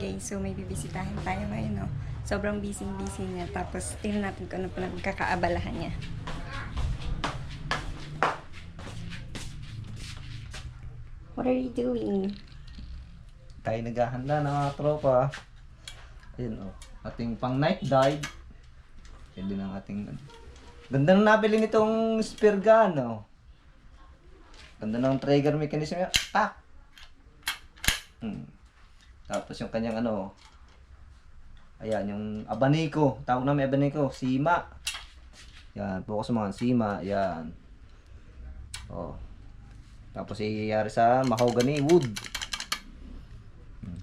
guys. So may bibisitahin tayo ngayon, no? Sobrang busy niya. Tapos tingnan natin kung ano pa nagkakaabalahan niya. What are you doing? Tayo naghahanda ng mga tropa. Ayun oh, ating pang night dive. Yan din ang ating ganda na nabili nitong spear gun, oh. Ganda ng trigger mechanism niya. Tak! Tapos yung kanyang ano, ayan, yung abaniko. Tawag namin abaniko, sima. Yan, focus mo nga, sima. Yan. Oh. Tapos iyayari sa mahogany wood.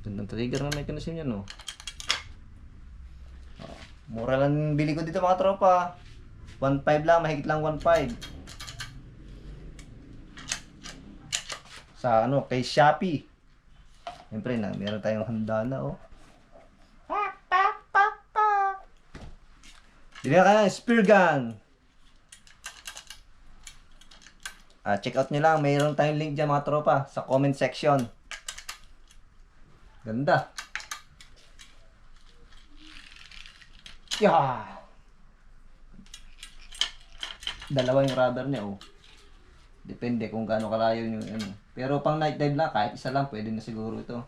Gandang trigger na mechanism niya, no? Oh. Mura lang bili ko dito mga tropa. 1.5 lang, mahigit lang 1.5. Sa ano, kay Shopee. Siyempre na, meron tayong handa na, oh. Bili na ka ng spear gun. Check out nyo lang, mayroon tayong link dyan mga tropa sa comment section. Ganda. Yeah. Dalawa yung rubber niya, oh. Depende kung gaano kalayo yung ano. Pero pang night dive na, kahit isa lang, pwede na siguro ito.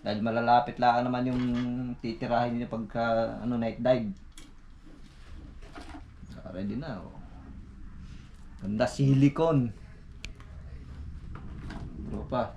Dahil malalapit lang naman yung titirahin niyo pagka ano, night dive. Ready na, oh. Ganda, silicone. Tropa.